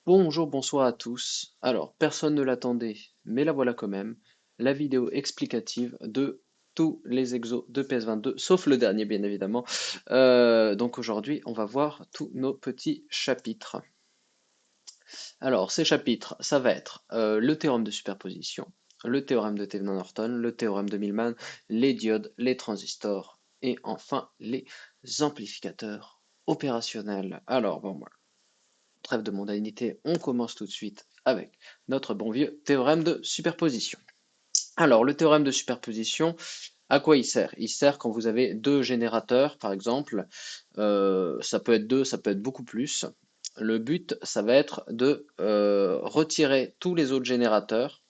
Bonjour, bonsoir à tous. Alors, personne ne l'attendait, mais la voilà quand même. La vidéo explicative de tous les exos de PS22, sauf le dernier, bien évidemment. Donc aujourd'hui, on va voir tous nos petits chapitres. Alors, ces chapitres, ça va être le théorème de superposition, le théorème de Thevenin-Norton, le théorème de Millman, les diodes, les transistors, et enfin les amplificateurs opérationnels. Alors, bon, trêve de mondanité, on commence tout de suite avec notre bon vieux théorème de superposition. Alors, le théorème de superposition, à quoi il sert? Il sert quand vous avez deux générateurs, par exemple. Ça peut être deux, ça peut être beaucoup plus. Le but, ça va être de retirer tous les autres générateurs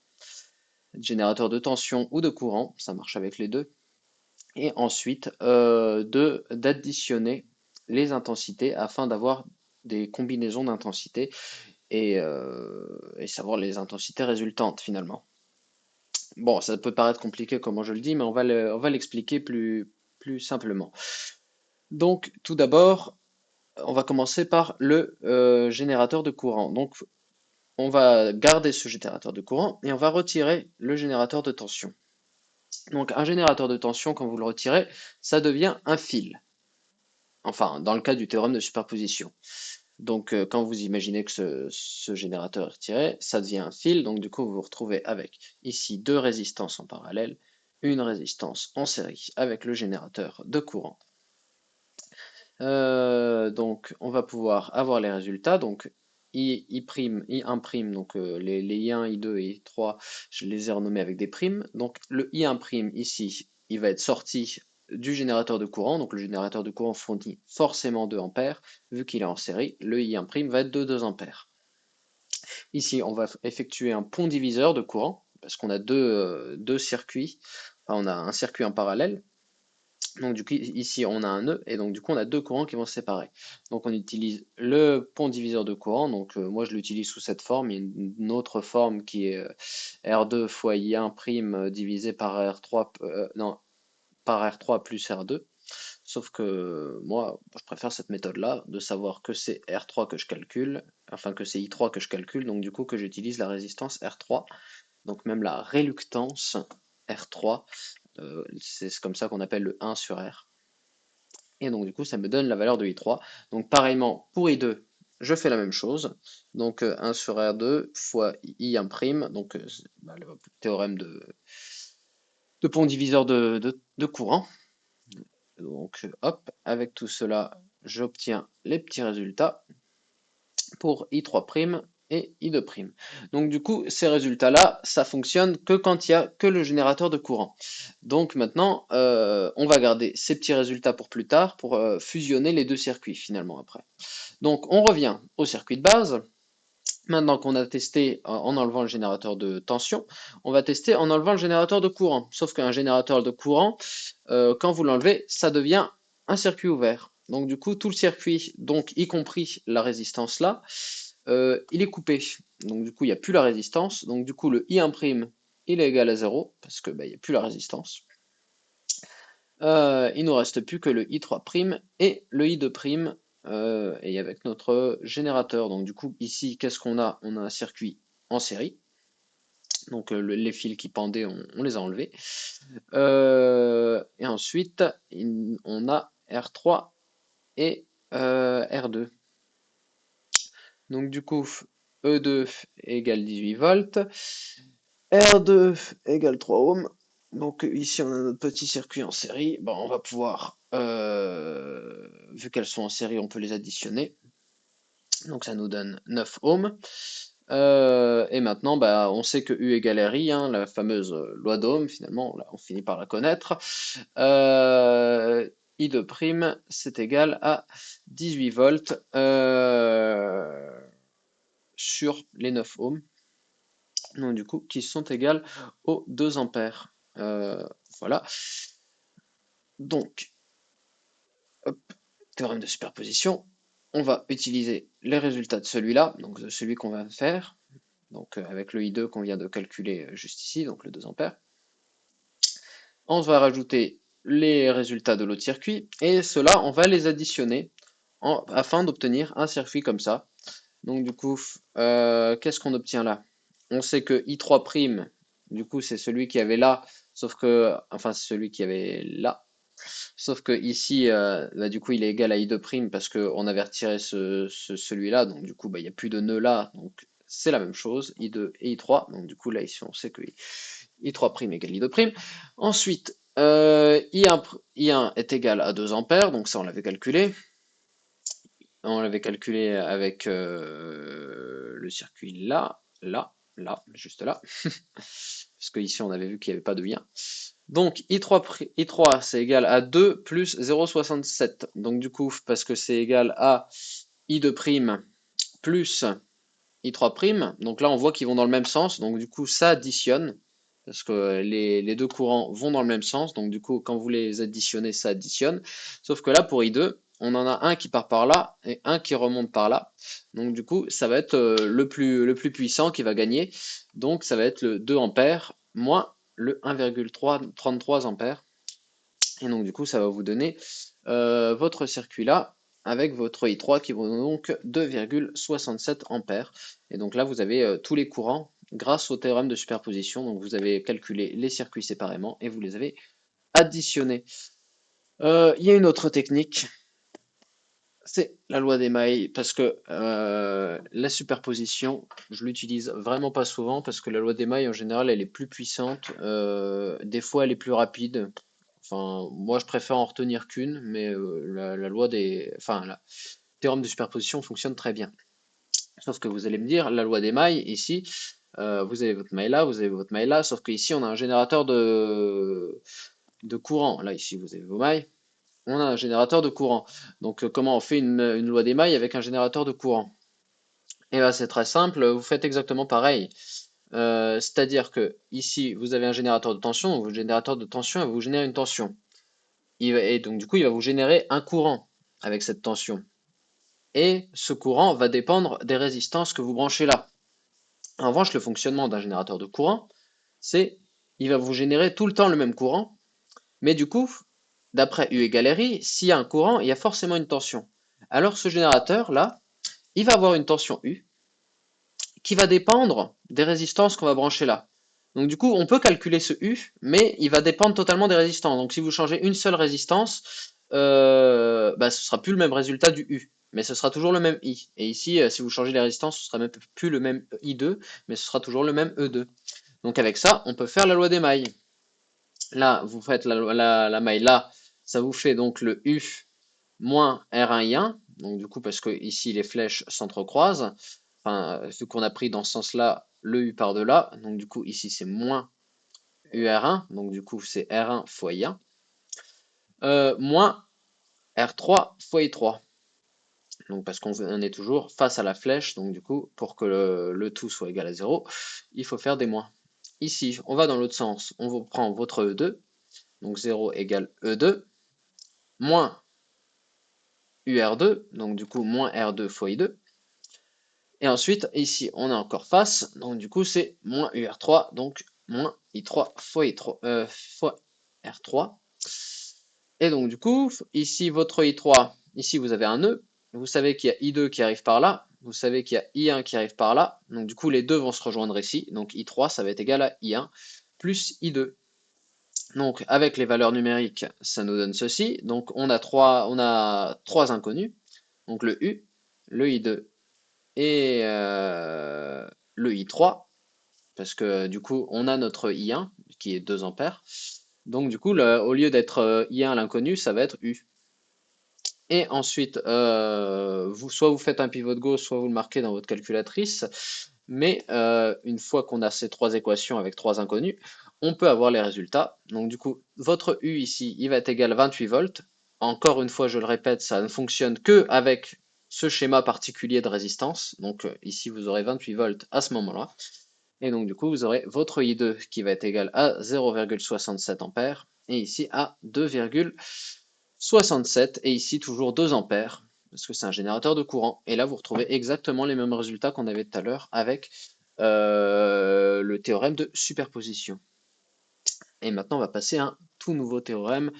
de tension ou de courant, ça marche avec les deux, et ensuite d'additionner les intensités afin d'avoir des combinaisons d'intensité et savoir les intensités résultantes finalement. Bon, ça peut paraître compliqué comment je le dis, mais on va l'expliquer plus simplement. Donc, tout d'abord, on va commencer par le générateur de courant. Donc, on va garder ce générateur de courant et on va retirer le générateur de tension. Donc, un générateur de tension, quand vous le retirez, ça devient un fil. Enfin, dans le cas du théorème de superposition. Donc, quand vous imaginez que ce générateur est retiré, ça devient un fil. Donc, du coup, vous vous retrouvez avec ici deux résistances en parallèle, une résistance en série avec le générateur de courant. Donc, on va pouvoir avoir les résultats. Donc, I1', donc les I1, I2 et I3, je les ai renommés avec des primes. Donc, le I1' ici, il va être sorti du générateur de courant. Donc, le générateur de courant fournit forcément 2 ampères. Vu qu'il est en série, le I1' va être de 2 ampères. Ici, on va effectuer un pont diviseur de courant, parce qu'on a deux circuits. Enfin, on a un circuit en parallèle. Donc du coup, ici, on a un nœud, et donc du coup, on a deux courants qui vont se séparer. Donc on utilise le pont diviseur de courant, donc moi je l'utilise sous cette forme, il y a une autre forme qui est R2 fois I1' divisé par R3, non, par R3 plus R2. Sauf que moi, je préfère cette méthode-là, de savoir que c'est R3 que je calcule, enfin que c'est I3 que je calcule, donc du coup que j'utilise la résistance R3, donc même la réluctance R3, c'est comme ça qu'on appelle le 1 sur R. Et donc du coup, ça me donne la valeur de I3. Donc pareillement, pour I2, je fais la même chose. Donc 1 sur R2 fois I1', donc le théorème de pont diviseur de courant. Donc hop, avec tout cela, j'obtiens les petits résultats pour I3' et I2'. Donc du coup, ces résultats-là, ça fonctionne que quand il y a que le générateur de courant. Donc maintenant, on va garder ces petits résultats pour plus tard, pour fusionner les deux circuits finalement après. Donc on revient au circuit de base. Maintenant qu'on a testé en enlevant le générateur de tension, on va tester en enlevant le générateur de courant. Sauf qu'un générateur de courant, quand vous l'enlevez, ça devient un circuit ouvert. Donc du coup, tout le circuit, donc y compris la résistance là, il est coupé. Donc du coup, il n'y a plus la résistance. Donc du coup, le I1', il est égal à 0, parce que il n'y a plus la résistance. Il nous reste plus que le I3' et le I2', et avec notre générateur. Donc du coup, ici, qu'est-ce qu'on a? On a un circuit en série. Donc les fils qui pendaient, on les a enlevés. Et ensuite, on a R3 et R2. Donc du coup, E2 égale 18 volts, R2 égale 3 ohms. Donc ici on a notre petit circuit en série. Bon, on va pouvoir, vu qu'elles sont en série, on peut les additionner. Donc ça nous donne 9 ohms. Et maintenant, bah, on sait que U égale RI, hein, la fameuse loi d'Ohm, finalement, là, on finit par la connaître. I2', c'est égal à 18 volts sur les 9 ohms, donc du coup, qui sont égales aux 2 ampères. Voilà. Donc, hop, théorème de superposition, on va utiliser les résultats de celui-là, donc de celui qu'on va faire, donc avec le I2 qu'on vient de calculer juste ici, donc le 2 ampères. On va rajouter les résultats de l'autre circuit, et cela, on va les additionner afin d'obtenir un circuit comme ça. Donc du coup, qu'est-ce qu'on obtient là? On sait que I3', du coup, c'est celui qui avait là, sauf que, enfin, c'est celui qui avait là. Sauf que ici, bah, du coup, il est égal à I2' parce qu'on avait retiré celui-là. Donc du coup, bah, il n'y a plus de nœud là. Donc c'est la même chose, I2 et I3. Donc du coup, là, ici, on sait que I3' égale I2'. Ensuite, I1 est égal à 2 ampères. Donc ça, on l'avait calculé. On l'avait calculé avec le circuit là, là, juste là. Parce que ici on avait vu qu'il n'y avait pas de lien. Donc I3 c'est égal à 2 plus 0,67. Donc du coup, parce que c'est égal à I2' plus I3', donc là on voit qu'ils vont dans le même sens. Donc du coup ça additionne. Parce que les deux courants vont dans le même sens. Donc du coup, quand vous les additionnez, ça additionne. Sauf que là, pour I2, on en a un qui part par là et un qui remonte par là. Donc du coup, ça va être le plus puissant qui va gagner. Donc ça va être le 2 ampères moins le 1,33 ampères. Et donc du coup, ça va vous donner votre circuit là avec votre I3 qui vaut donc 2,67 ampères. Et donc là, vous avez tous les courants grâce au théorème de superposition. Donc vous avez calculé les circuits séparément et vous les avez additionnés. Il y a une autre technique, c'est la loi des mailles, parce que la superposition, je l'utilise vraiment pas souvent, parce que la loi des mailles, en général, elle est plus puissante, des fois elle est plus rapide. Enfin, moi je préfère en retenir qu'une, mais la loi des... Enfin, le théorème de superposition fonctionne très bien. Sauf que vous allez me dire, la loi des mailles, ici, vous avez votre maille là, vous avez votre maille là, sauf qu'ici on a un générateur de courant. Là, ici, vous avez vos mailles. On a un générateur de courant. Donc, comment on fait une loi des mailles avec un générateur de courant? Et bien, c'est très simple, vous faites exactement pareil. C'est-à-dire que ici, vous avez un générateur de tension, donc votre générateur de tension, il va vous générer une tension. Et donc, du coup, il va vous générer un courant avec cette tension. Et ce courant va dépendre des résistances que vous branchez là. En revanche, le fonctionnement d'un générateur de courant, c'est il va vous générer tout le temps le même courant, mais du coup, d'après U égale RI, s'il y a un courant, il y a forcément une tension. Alors ce générateur-là, il va avoir une tension U qui va dépendre des résistances qu'on va brancher là. Donc du coup, on peut calculer ce U, mais il va dépendre totalement des résistances. Donc si vous changez une seule résistance, bah, ce sera plus le même résultat du U, mais ce sera toujours le même I. Et ici, si vous changez les résistances, ce sera même plus le même I2, mais ce sera toujours le même E2. Donc avec ça, on peut faire la loi des mailles. Là, vous faites la maille là, ça vous fait donc le U moins R1I1. Donc du coup, parce que ici les flèches s'entrecroisent, enfin, vu qu'on a pris dans ce sens-là le U par delà, donc du coup ici c'est moins UR1, donc du coup c'est R1 fois I1, moins R3 fois I3. Donc parce qu'on est toujours face à la flèche, donc du coup, pour que le tout soit égal à 0, il faut faire des moins. Ici, on va dans l'autre sens, on vous prend votre E2, donc 0 égale E2, moins UR2, donc du coup moins R2 fois I2. Et ensuite, ici, on est encore face, donc du coup c'est moins UR3, donc moins I3 fois, I3, fois R3. Et donc du coup, ici votre I3, ici vous avez un nœud, vous savez qu'il y a I2 qui arrive par là, vous savez qu'il y a I1 qui arrive par là, donc du coup les deux vont se rejoindre ici, donc I3 ça va être égal à I1 plus I2. Donc avec les valeurs numériques, ça nous donne ceci, donc on a trois inconnus, donc le U, le I2 et le I3, parce que du coup on a notre I1 qui est 2 ampères, donc du coup au lieu d'être I1 l'inconnu, ça va être U. Et ensuite, soit vous faites un pivot de gauche, soit vous le marquez dans votre calculatrice. Mais une fois qu'on a ces trois équations avec trois inconnus, on peut avoir les résultats. Donc du coup, votre U ici, il va être égal à 28 volts. Encore une fois, je le répète, ça ne fonctionne que avec ce schéma particulier de résistance. Donc ici, vous aurez 28 volts à ce moment-là. Et donc du coup, vous aurez votre I2 qui va être égal à 0,67 ampères. Et ici à 2,67 et ici toujours 2 ampères parce que c'est un générateur de courant. Et là, vous retrouvez exactement les mêmes résultats qu'on avait tout à l'heure avec le théorème de superposition. Et maintenant, on va passer à un tout nouveau théorème,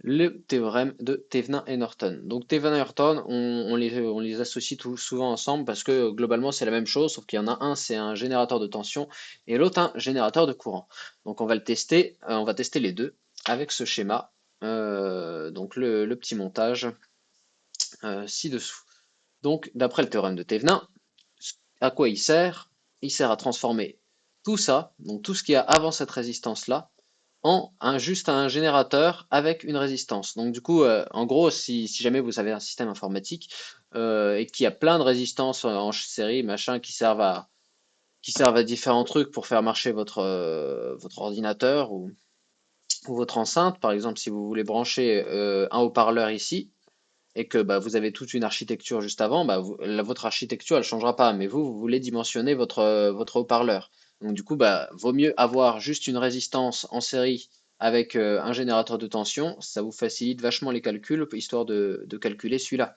le théorème de Thevenin et Norton. Donc Thevenin et Norton, on les associe souvent ensemble parce que globalement c'est la même chose, sauf qu'il y en a un, c'est un générateur de tension et l'autre un générateur de courant. Donc on va le tester, on va tester les deux avec ce schéma. Donc le petit montage ci-dessous. Donc d'après le théorème de Thevenin, à quoi il sert? Il sert à transformer tout ça, donc tout ce qu'il y a avant cette résistance-là, juste un générateur avec une résistance. Donc du coup, en gros, si jamais vous avez un système informatique et qu'il y a plein de résistances en série, machin, qui servent à différents trucs pour faire marcher votre ordinateur ou votre enceinte, par exemple, si vous voulez brancher un haut-parleur ici, et que bah, vous avez toute une architecture juste avant, bah, votre architecture elle changera pas, mais vous voulez dimensionner votre haut-parleur. Donc du coup, bah, vaut mieux avoir juste une résistance en série avec un générateur de tension, ça vous facilite vachement les calculs, histoire de calculer celui-là.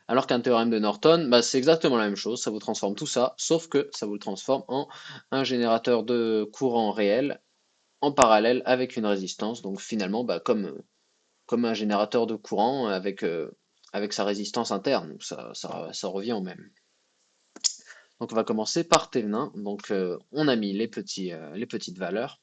Alors qu'un théorème de Norton, bah, c'est exactement la même chose, ça vous transforme tout ça, sauf que ça vous le transforme en un générateur de courant réel en parallèle avec une résistance. Donc finalement, bah, comme un générateur de courant avec sa résistance interne. Donc ça revient au même. Donc on va commencer par Thévenin. Donc on a mis les petites valeurs.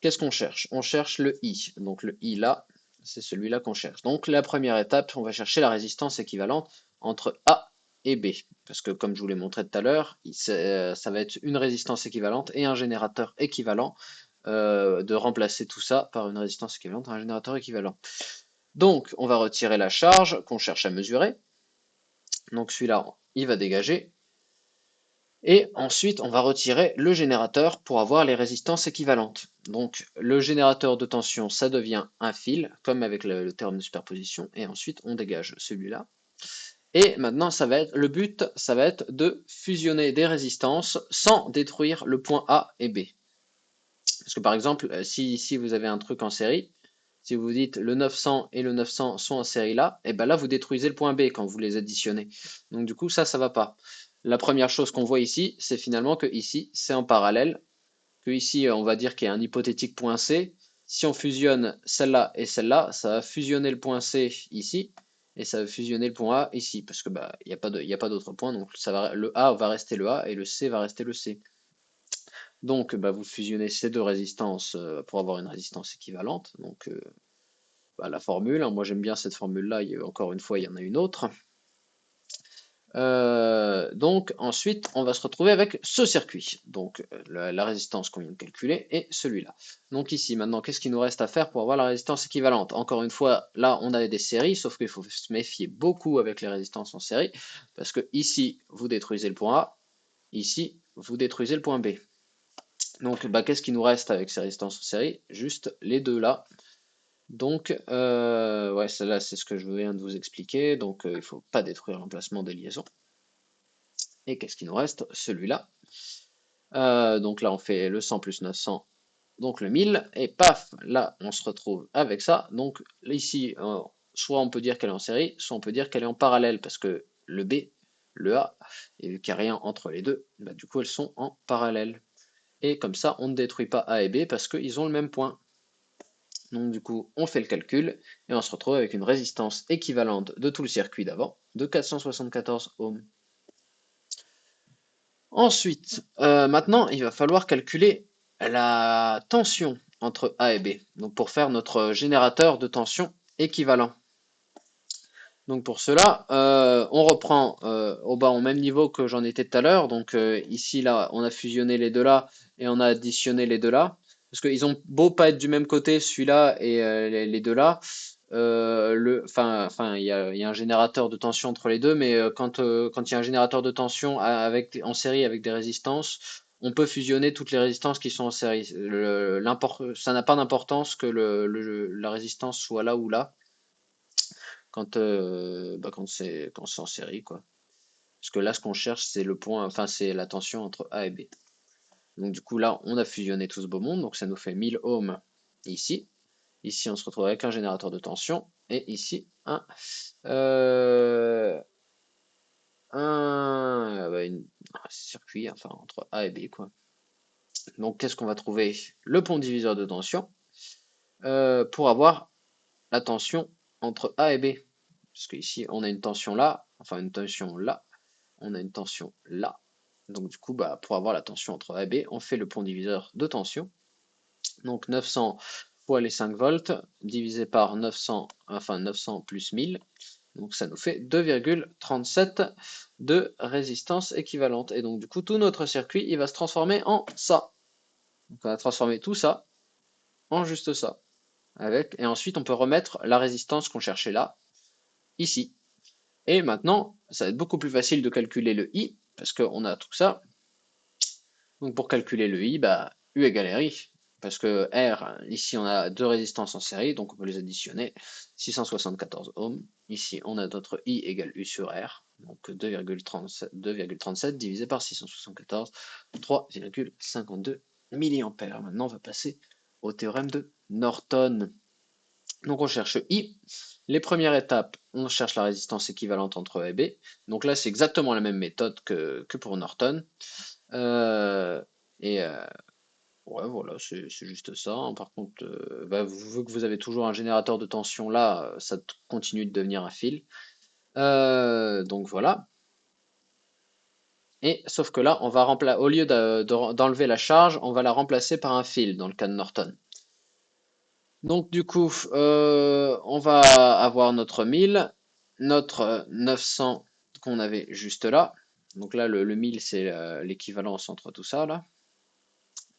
Qu'est-ce qu'on cherche? On cherche le I. Donc le I là, c'est celui-là qu'on cherche. Donc la première étape, on va chercher la résistance équivalente entre A et B. Parce que comme je vous l'ai montré tout à l'heure, ça va être une résistance équivalente et un générateur équivalent. De remplacer tout ça par une résistance équivalente à un générateur équivalent. Donc, on va retirer la charge qu'on cherche à mesurer. Donc celui-là, il va dégager. Et ensuite, on va retirer le générateur pour avoir les résistances équivalentes. Donc le générateur de tension, ça devient un fil, comme avec le théorème de superposition. Et ensuite, on dégage celui-là. Et maintenant, le but, ça va être de fusionner des résistances sans détruire le point A et B. Parce que par exemple, si vous avez un truc en série, si vous dites le 900 et le 900 sont en série là, et ben là vous détruisez le point B quand vous les additionnez. Donc du coup ça va pas. La première chose qu'on voit ici, c'est finalement que ici c'est en parallèle, que ici on va dire qu'il y a un hypothétique point C. Si on fusionne celle-là et celle-là, ça va fusionner le point C ici et ça va fusionner le point A ici parce que bah il y a pas d'autre point donc le A va rester le A et le C va rester le C. Donc bah, vous fusionnez ces deux résistances pour avoir une résistance équivalente. Donc bah, la formule, hein, moi j'aime bien cette formule-là, encore une fois il y en a une autre. Donc ensuite on va se retrouver avec ce circuit, donc la résistance qu'on vient de calculer et celui-là. Donc ici maintenant qu'est-ce qu'il nous reste à faire pour avoir la résistance équivalente? Encore une fois là on a des séries, sauf qu'il faut se méfier beaucoup avec les résistances en série, parce que ici vous détruisez le point A, ici vous détruisez le point B. Donc bah, qu'est-ce qui nous reste avec ces résistances en série? Juste les deux là. Donc, ouais, celle-là, c'est ce que je viens de vous expliquer. Donc, il ne faut pas détruire l'emplacement des liaisons. Et qu'est-ce qui nous reste? Celui-là. Donc là, on fait le 100 plus 900, donc le 1000. Et paf, là, on se retrouve avec ça. Donc ici, soit on peut dire qu'elle est en série, soit on peut dire qu'elle est en parallèle, parce que le B, le A, et vu qu'il n'y a rien entre les deux, bah, du coup, elles sont en parallèle. Et comme ça, on ne détruit pas A et B parce qu'ils ont le même point. Donc du coup, on fait le calcul et on se retrouve avec une résistance équivalente de tout le circuit d'avant de 474 ohms. Ensuite, maintenant, il va falloir calculer la tension entre A et B, donc pour faire notre générateur de tension équivalent. Donc pour cela, on reprend au même niveau que j'en étais tout à l'heure. Donc ici, là, on a fusionné les deux là et on a additionné les deux là. Parce qu'ils ont beau pas être du même côté, celui-là et les deux là. Il y a un générateur de tension entre les deux, mais quand il y a un générateur de tension en série avec des résistances, on peut fusionner toutes les résistances qui sont en série. Ça n'a pas d'importance que la résistance soit là ou là quand c'est en série, quoi. Parce que là, ce qu'on cherche, c'est le point, enfin, c'est la tension entre A et B. Donc, du coup, là, on a fusionné tout ce beau monde, donc ça nous fait 1000 ohms ici. Ici, on se retrouve avec un générateur de tension, et ici, euh, un circuit, enfin, entre A et B, quoi. Donc, qu'est-ce qu'on va trouver? Le pont diviseur de tension pour avoir la tension entre A et B. Parce qu'ici, on a une tension là, enfin une tension là, on a une tension là. Donc du coup, bah, pour avoir la tension entre A et B, on fait le pont diviseur de tension. Donc 900 fois les 5 volts divisé par 900, enfin 900 plus 1000. Donc ça nous fait 2,37 de résistance équivalente. Et donc du coup, tout notre circuit, il va se transformer en ça. Donc on va transformer tout ça en juste ça. Et ensuite, on peut remettre la résistance qu'on cherchait là, ici. Et maintenant, ça va être beaucoup plus facile de calculer le I, parce qu'on a tout ça. Donc pour calculer le I, bah, U égale RI. Parce que R, ici on a deux résistances en série, donc on peut les additionner. 674 ohms. Ici on a notre I égale U sur R. Donc 2,37 divisé par 674, 3,52 milliampères. Maintenant on va passer au théorème de Norton. Donc on cherche I. Les premières étapes, on cherche la résistance équivalente entre A et B. Donc là c'est exactement la même méthode que pour Norton. Euh, et ouais, voilà, c'est juste ça, hein. Par contre, bah, vu que vous avez toujours un générateur de tension là, ça continue de devenir un fil. Donc voilà. Et sauf que là, on va au lieu d'enlever la charge, on va la remplacer par un fil dans le cas de Norton. Donc du coup, on va avoir notre 1000, notre 900 qu'on avait juste là. Donc là, le 1000, c'est l'équivalence entre tout ça là.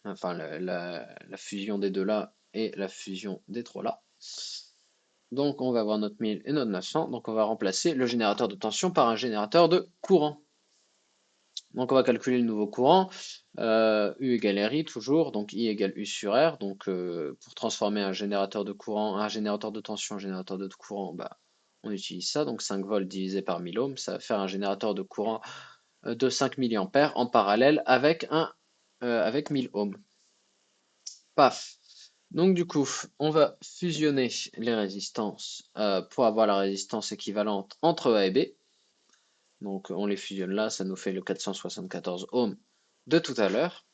Enfin la fusion des deux là et la fusion des trois là. Donc on va avoir notre 1000 et notre 900, donc on va remplacer le générateur de tension par un générateur de courant. Donc on va calculer le nouveau courant, U égale RI toujours, donc I égale U sur R, donc pour transformer un générateur de courant, un générateur de tension en générateur de courant, bah, on utilise ça, donc 5 volts divisé par 1000 ohms, ça va faire un générateur de courant de 5 milliampères en parallèle avec 1000 ohms. Paf. Donc du coup, on va fusionner les résistances pour avoir la résistance équivalente entre A et B. Donc on les fusionne là, ça nous fait le 474 ohms de tout à l'heure.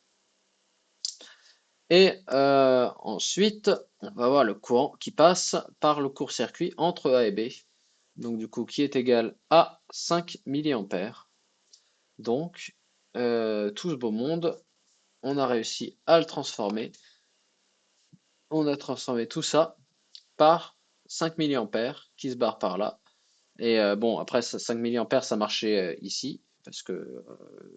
Et ensuite, on va avoir le courant qui passe par le court-circuit entre A et B. Donc du coup, qui est égal à 5 milliampères. Donc, tout ce beau monde, on a réussi à le transformer. On a transformé tout ça par 5 milliampères qui se barre par là. Et bon, après, 5 milliampères, ça marchait ici, parce que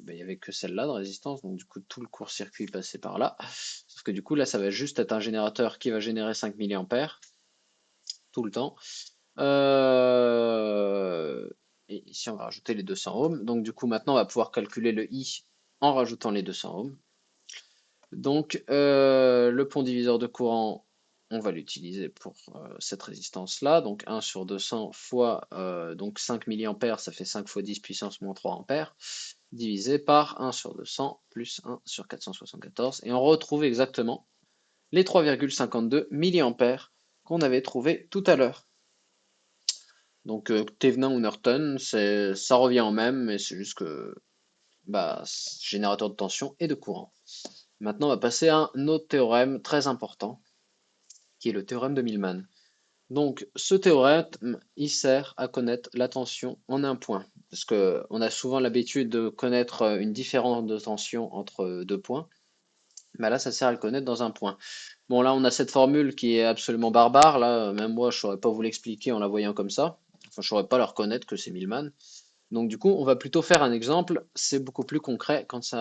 ben, il n'y avait que celle-là de résistance, donc du coup, tout le court-circuit passait par là. Sauf que du coup, là, ça va juste être un générateur qui va générer 5 milliampères tout le temps. Euh, et ici, on va rajouter les 200 ohms. Donc du coup, maintenant, on va pouvoir calculer le I en rajoutant les 200 ohms. Donc, le pont diviseur de courant, on va l'utiliser pour cette résistance-là. Donc, 1 sur 200 fois donc 5 milliampères, ça fait 5 fois 10 puissance moins 3 ampères, divisé par 1 sur 200 plus 1 sur 474. Et on retrouve exactement les 3,52 milliampères qu'on avait trouvé tout à l'heure. Donc, Thevenin ou Norton, ça revient au même, mais c'est juste que bah, générateur de tension et de courant. Maintenant, on va passer à un autre théorème très important, qui est le théorème de Millman. Donc, ce théorème, il sert à connaître la tension en un point, parce qu'on a souvent l'habitude de connaître une différence de tension entre deux points, mais là, ça sert à le connaître dans un point. Bon, là, on a cette formule qui est absolument barbare, là, même moi, je ne saurais pas vous l'expliquer en la voyant comme ça, enfin, je ne saurais pas la reconnaître que c'est Millman. Donc du coup, on va plutôt faire un exemple, c'est beaucoup plus concret quand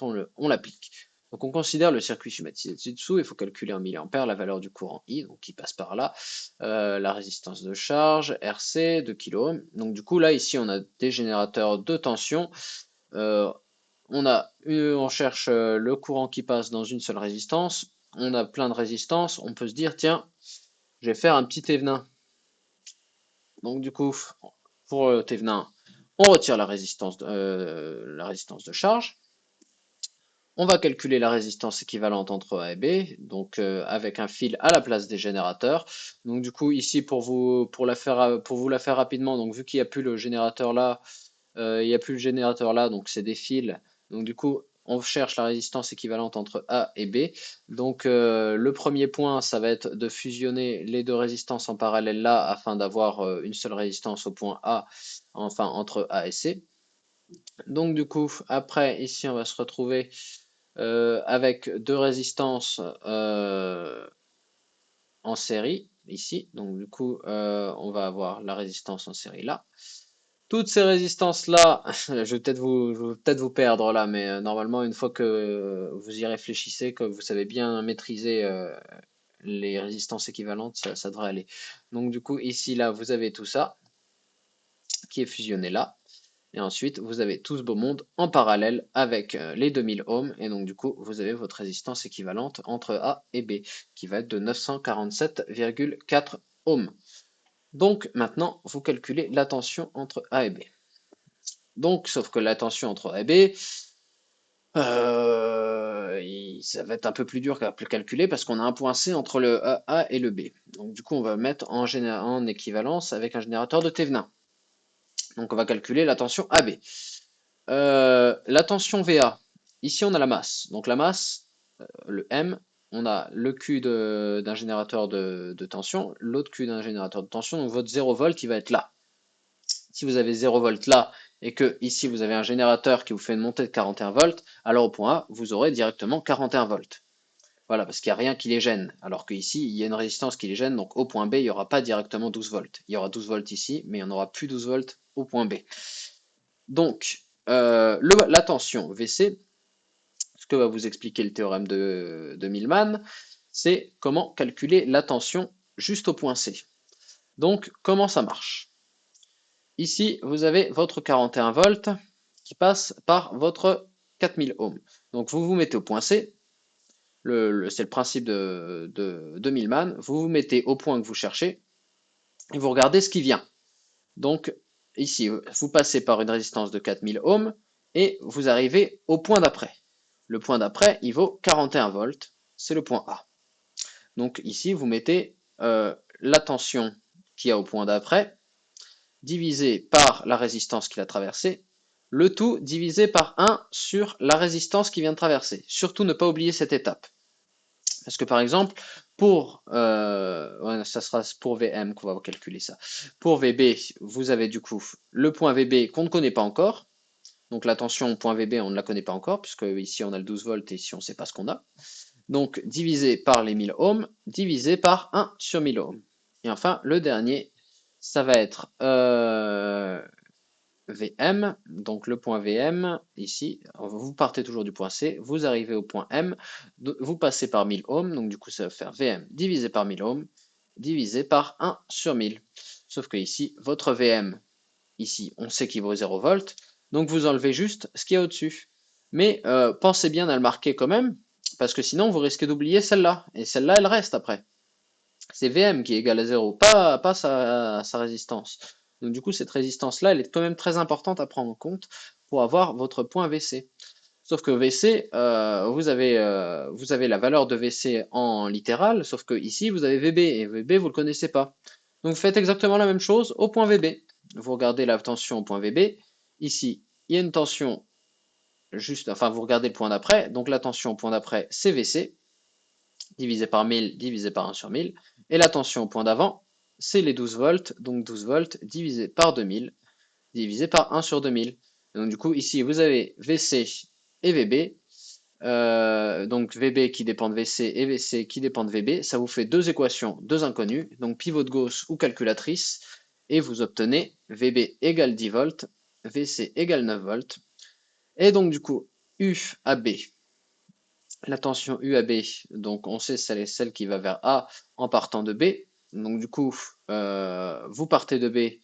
on l'applique. Donc on considère le circuit schématisé ci-dessous, il faut calculer en milliampères la valeur du courant I, donc qui passe par là, la résistance de charge, RC, 2 kΩ. Donc du coup là, ici, on a des générateurs de tension, euh, on cherche le courant qui passe dans une seule résistance, on a plein de résistances, on peut se dire, tiens, je vais faire un petit Thévenin. Donc du coup, pour le Thévenin, on retire la résistance de charge. On va calculer la résistance équivalente entre A et B, donc avec un fil à la place des générateurs. Donc du coup ici pour vous la faire rapidement, donc vu qu'il n'y a plus le générateur là, il n'y a plus le générateur là, donc c'est des fils. Donc du coup on cherche la résistance équivalente entre A et B. Donc le premier point, ça va être de fusionner les deux résistances en parallèle là afin d'avoir une seule résistance au point A, enfin entre A et C. Donc du coup, après, ici, on va se retrouver avec deux résistances en série, ici. Donc du coup, on va avoir la résistance en série là. Toutes ces résistances-là, je vais peut-être vous perdre là, mais normalement, une fois que vous y réfléchissez, que vous savez bien maîtriser les résistances équivalentes, ça devrait aller. Donc du coup, ici, là, vous avez tout ça qui est fusionné là. Et ensuite, vous avez tout ce beau monde en parallèle avec les 2000 ohms. Et donc, du coup, vous avez votre résistance équivalente entre A et B, qui va être de 947,4 ohms. Donc, maintenant, vous calculez la tension entre A et B. Donc, sauf que la tension entre A et B, ça va être un peu plus dur à calculer parce qu'on a un point C entre le A et le B. Donc, du coup, on va mettre en équivalence avec un générateur de Thévenin. Donc, on va calculer la tension AB. La tension VA, ici on a la masse. Donc la masse, le M, on a le Q d'un générateur de tension, l'autre Q d'un générateur de tension, donc votre 0 volt il va être là. Si vous avez 0 volt là, et que ici vous avez un générateur qui vous fait une montée de 41 volts, alors au point A, vous aurez directement 41 volts. Voilà, parce qu'il n'y a rien qui les gêne. Alors qu'ici, il y a une résistance qui les gêne, donc au point B, il n'y aura pas directement 12 volts. Il y aura 12 volts ici, mais il n'y en aura plus 12 volts au point B. Donc, la tension VC, ce que va vous expliquer le théorème de Millman, c'est comment calculer la tension juste au point C. Donc, comment ça marche? Ici, vous avez votre 41 volts qui passe par votre 4000 ohms. Donc, vous vous mettez au point C, c'est le principe de Millman, vous vous mettez au point que vous cherchez et vous regardez ce qui vient. Donc, ici, vous passez par une résistance de 4000 ohms et vous arrivez au point d'après. Le point d'après, il vaut 41 volts, c'est le point A. Donc ici, vous mettez la tension qu'il y a au point d'après, divisé par la résistance qu'il a traversée, le tout divisé par 1 sur la résistance qui vient de traverser. Surtout ne pas oublier cette étape. Parce que par exemple, ça sera pour VM qu'on va calculer ça. Pour VB, vous avez du coup le point VB qu'on ne connaît pas encore. Donc la tension au point VB, on ne la connaît pas encore, puisque ici on a le 12 volts et ici on ne sait pas ce qu'on a. Donc divisé par les 1000 ohms, divisé par 1 sur 1000 ohms. Et enfin, le dernier, ça va être VM, donc le point VM, ici, vous partez toujours du point C, vous arrivez au point M, vous passez par 1000 ohms, donc du coup ça va faire VM divisé par 1000 ohms, divisé par 1 sur 1000. Sauf que ici, votre VM, ici, on sait qu'il vaut 0 volts, donc vous enlevez juste ce qu'il y a au-dessus. Mais pensez bien à le marquer quand même, parce que sinon vous risquez d'oublier celle-là, et celle-là elle reste après. C'est VM qui est égal à 0, pas sa résistance. Donc du coup, cette résistance-là, elle est quand même très importante à prendre en compte pour avoir votre point VC. Sauf que VC, vous avez la valeur de VC en littéral, sauf que ici, vous avez VB, et VB, vous ne le connaissez pas. Donc vous faites exactement la même chose au point VB. Vous regardez la tension au point VB. Ici, il y a une tension juste, enfin vous regardez le point d'après, donc la tension au point d'après, c'est VC divisé par 1000, divisé par 1 sur 1000. Et la tension au point d'avant, c'est les 12 volts, donc 12 volts divisé par 2000, divisé par 1 sur 2000. Donc du coup, ici, vous avez VC et VB. Donc VB qui dépend de VC et VC qui dépend de VB. Ça vous fait deux équations, deux inconnues, donc pivot de Gauss ou calculatrice, et vous obtenez VB égale 10 volts, VC égale 9 volts. Et donc du coup, U à B, la tension U à B, donc on sait c'est celle qui va vers A en partant de B. Donc du coup, vous partez de B,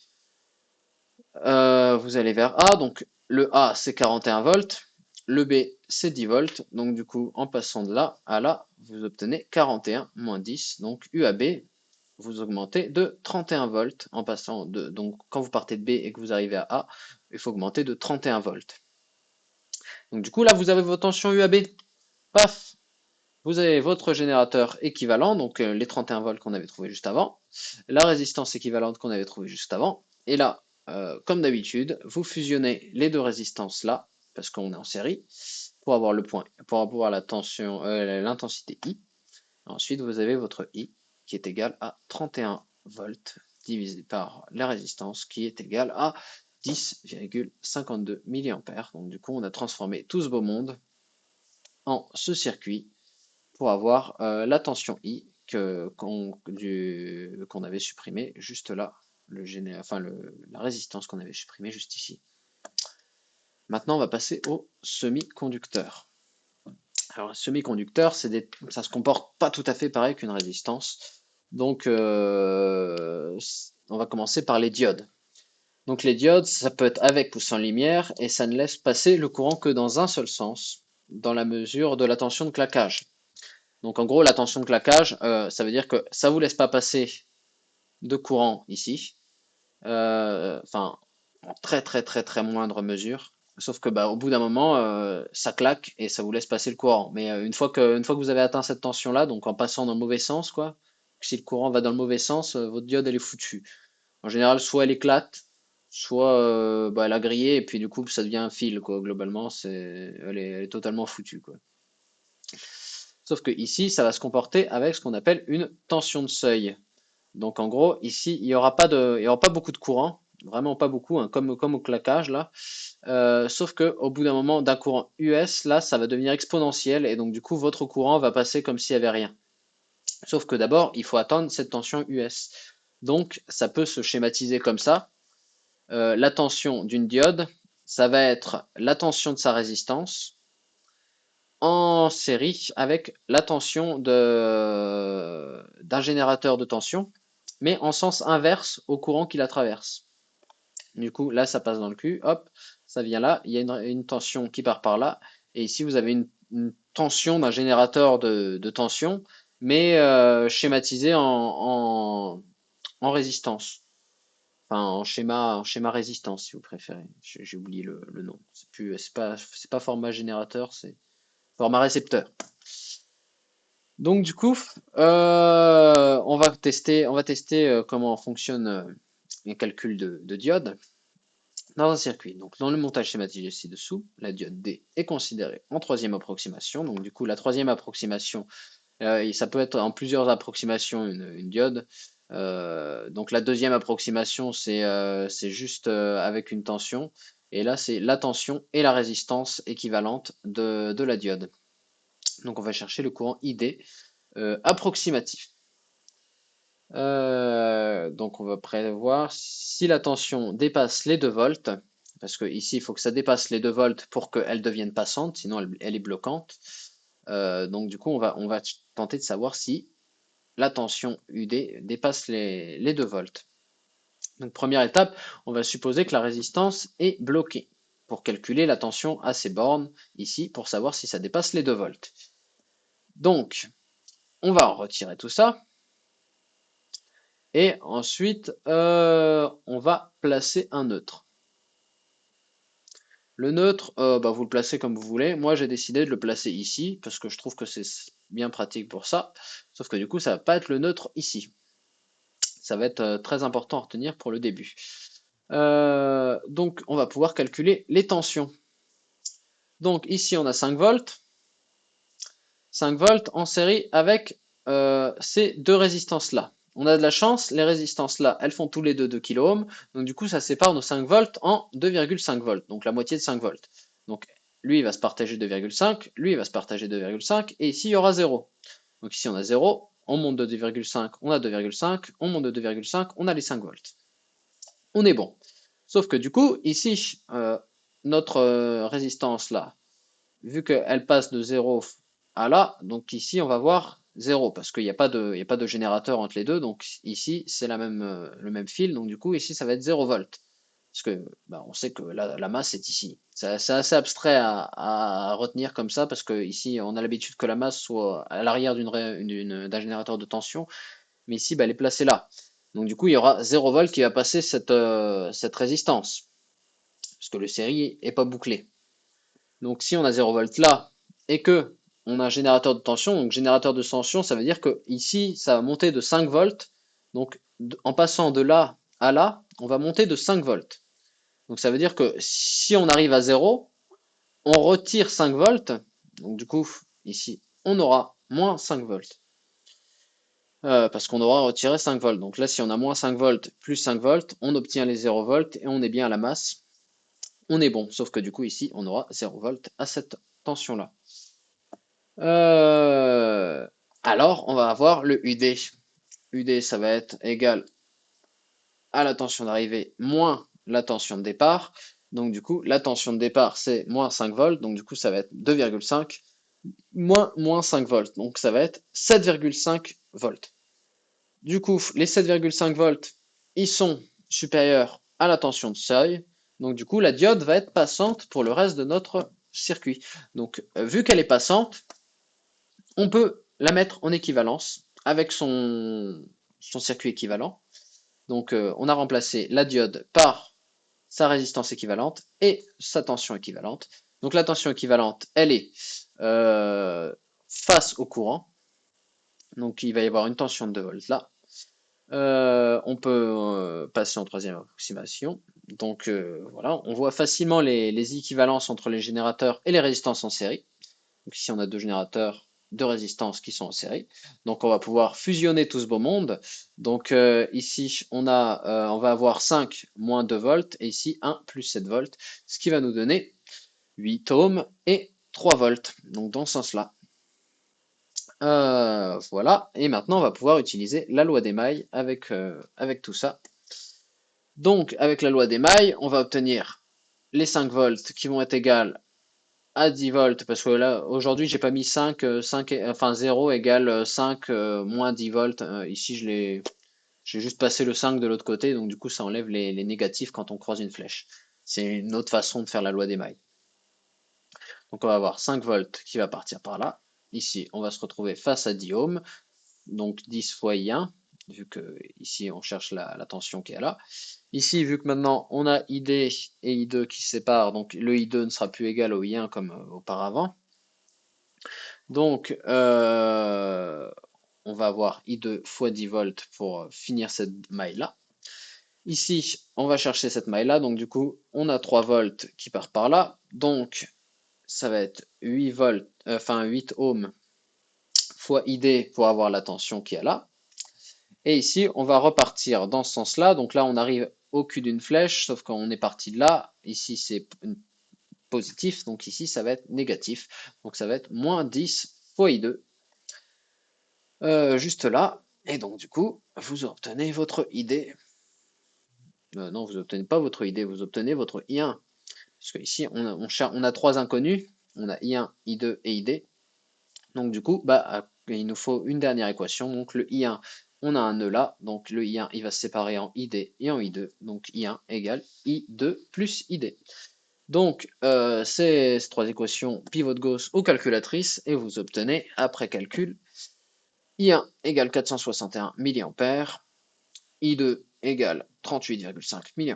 vous allez vers A. Donc le A c'est 41 volts, le B c'est 10 volts. Donc du coup, en passant de là à là, vous obtenez 41 moins 10. Donc U à B, vous augmentez de 31 volts en passant de. Donc quand vous partez de B et que vous arrivez à A, il faut augmenter de 31 volts. Donc du coup là, vous avez vos tensions U à B. Paf, vous avez votre générateur équivalent, donc les 31 volts qu'on avait trouvé juste avant, la résistance équivalente qu'on avait trouvé juste avant, et là, comme d'habitude, vous fusionnez les deux résistances là, parce qu'on est en série, pour avoir le point, pour avoir la tension, l'intensité I. Ensuite, vous avez votre I qui est égal à 31 volts divisé par la résistance qui est égale à 10,52 milliampères. Donc du coup, on a transformé tout ce beau monde en ce circuit pour avoir la tension I qu'on avait supprimé juste là, la résistance qu'on avait supprimée juste ici. Maintenant, on va passer au semi-conducteur. Alors, un semi-conducteur, ça se comporte pas tout à fait pareil qu'une résistance. Donc, on va commencer par les diodes. Donc, les diodes, ça peut être avec ou sans lumière, et ça ne laisse passer le courant que dans un seul sens, dans la mesure de la tension de claquage. Donc, en gros, la tension de claquage, ça veut dire que ça vous laisse pas passer de courant ici, enfin, en très très très très moindre mesure. Sauf que bah, au bout d'un moment, ça claque et ça vous laisse passer le courant. Mais une fois que vous avez atteint cette tension-là, donc en passant dans le mauvais sens, quoi, si le courant va dans le mauvais sens, votre diode elle est foutue. En général, soit elle éclate, soit bah, elle a grillé et puis du coup ça devient un fil, quoi. Globalement, elle est totalement foutue, quoi. Sauf que ici, ça va se comporter avec ce qu'on appelle une tension de seuil. Donc en gros, ici, il y aura pas beaucoup de courant, vraiment pas beaucoup, hein, comme au claquage là. Sauf que au bout d'un moment, d'un courant US, là, ça va devenir exponentiel et donc du coup, votre courant va passer comme s'il n'y avait rien. Sauf que d'abord, il faut atteindre cette tension US. Donc ça peut se schématiser comme ça. La tension d'une diode, ça va être la tension de sa résistance en série avec la tension d'un générateur de tension, mais en sens inverse au courant qui la traverse. Du coup, là, ça passe dans le cul, hop, ça vient là, il y a une tension qui part par là, et ici, vous avez une tension d'un générateur de tension, mais schématisée en résistance. Enfin, en schéma résistance, si vous préférez. J'ai oublié le nom. C'est pas format générateur, c'est format récepteur. Donc du coup, on va tester comment fonctionne les calculs de diode dans un circuit. Donc dans le montage schématique ci-dessous, la diode D est considérée en troisième approximation. Donc du coup, la troisième approximation, et ça peut être en plusieurs approximations une diode. Donc la deuxième approximation, c'est juste avec une tension. Et là, c'est la tension et la résistance équivalente de la diode. Donc on va chercher le courant ID approximatif. Donc on va prévoir si la tension dépasse les 2 volts, parce que ici il faut que ça dépasse les 2 volts pour qu'elle devienne passante, sinon elle est bloquante. Donc du coup on va tenter de savoir si la tension UD dépasse les 2 volts. Donc première étape, on va supposer que la résistance est bloquée pour calculer la tension à ces bornes ici pour savoir si ça dépasse les 2 volts. Donc on va en retirer tout ça. Et ensuite, on va placer un neutre. Le neutre, bah, vous le placez comme vous voulez. Moi, j'ai décidé de le placer ici, parce que je trouve que c'est bien pratique pour ça. Sauf que du coup, ça va pas être le neutre ici. Ça va être très important à retenir pour le début. Donc, on va pouvoir calculer les tensions. Donc ici, on a 5 volts. 5 volts en série avec ces deux résistances-là. On a de la chance, les résistances-là, elles font tous les deux 2 kΩ, donc du coup ça sépare nos 5 volts en 2,5 volts, donc la moitié de 5 volts. Donc lui il va se partager 2,5, lui il va se partager 2,5, et ici il y aura 0. Donc ici on a 0, on monte de 2,5, on a 2,5, on monte de 2,5, on a les 5 volts. On est bon. Sauf que du coup, ici, notre résistance là, vu qu'elle passe de 0 à là, donc ici on va voir 0 parce qu'il n'y a pas de générateur entre les deux, donc ici c'est le même fil, donc du coup ici ça va être 0 volts. Parce que bah, on sait que la masse est ici. C'est assez abstrait à retenir comme ça, parce que ici on a l'habitude que la masse soit à l'arrière d'un générateur de tension, mais ici bah, elle est placée là. Donc du coup il y aura 0 volts qui va passer cette résistance, parce que le série est pas bouclé. Donc si on a 0 volts là et que on a un générateur de tension, donc générateur de tension, ça veut dire que ici ça va monter de 5 volts. Donc en passant de là à là, on va monter de 5 volts. Donc ça veut dire que si on arrive à 0, on retire 5 volts. Donc du coup, ici, on aura moins 5 volts. Parce qu'on aura retiré 5 volts. Donc là, si on a moins 5 volts plus 5 volts, on obtient les 0 volts et on est bien à la masse. On est bon. Sauf que du coup, ici, on aura 0 volts à cette tension-là. Euh, alors, on va avoir le UD. UD, ça va être égal à la tension d'arrivée moins la tension de départ. Donc du coup, la tension de départ, c'est moins 5 volts. Donc du coup, ça va être 2,5 moins 5 volts. Donc ça va être 7,5 volts. Du coup, les 7,5 volts, ils sont supérieurs à la tension de seuil. Donc du coup, la diode va être passante pour le reste de notre circuit. Donc vu qu'elle est passante, on peut la mettre en équivalence avec son circuit équivalent. Donc on a remplacé la diode par sa résistance équivalente et sa tension équivalente. Donc la tension équivalente, elle est face au courant. Donc il va y avoir une tension de 2 volts là. On peut passer en troisième approximation. Donc voilà, on voit facilement les équivalences entre les générateurs et les résistances en série. Donc ici on a deux générateurs de résistance qui sont en série. Donc on va pouvoir fusionner tout ce beau monde. Donc ici on va avoir 5 moins 2 volts et ici 1 plus 7 volts, ce qui va nous donner 8 ohms et 3 volts. Donc dans ce sens-là. Voilà, et maintenant on va pouvoir utiliser la loi des mailles avec tout ça. Donc avec la loi des mailles, on va obtenir les 5 volts qui vont être égales à 10 volts, parce que là aujourd'hui j'ai pas mis 5, 5 enfin 0 égale 5 moins 10 volts. Ici j'ai juste passé le 5 de l'autre côté, donc du coup ça enlève les négatifs quand on croise une flèche. C'est une autre façon de faire la loi des mailles. Donc on va avoir 5 volts qui va partir par là. Ici on va se retrouver face à 10 ohms. Donc 10 fois I1, vu que ici on cherche la tension qui est là. Ici, vu que maintenant on a ID et I2 qui se séparent, donc le I2 ne sera plus égal au I1 comme auparavant. Donc on va avoir I2 fois 10 volts pour finir cette maille-là. Ici, on va chercher cette maille-là, donc du coup, on a 3 volts qui partent par là. Donc ça va être 8 volts, 8 ohms fois ID pour avoir la tension qui est là. Et ici, on va repartir dans ce sens-là. Donc là, on arrive au cul d'une flèche, sauf qu'on est parti de là. Ici, c'est positif, donc ici, ça va être négatif. Donc ça va être moins 10 fois I2, juste là. Et donc, du coup, vous obtenez votre ID. Non, vous obtenez pas votre ID, vous obtenez votre I1. Parce que ici, on a trois inconnus. On a I1, I2 et ID. Donc du coup, bah, il nous faut une dernière équation. Donc le I1, on a un nœud là. Donc le I1, il va se séparer en ID et en I2. Donc I1 égale I2 plus ID. Donc ces trois équations pivot de Gauss aux calculatrices et vous obtenez, après calcul, I1 égale 461 mA, I2 égale 38,5 mA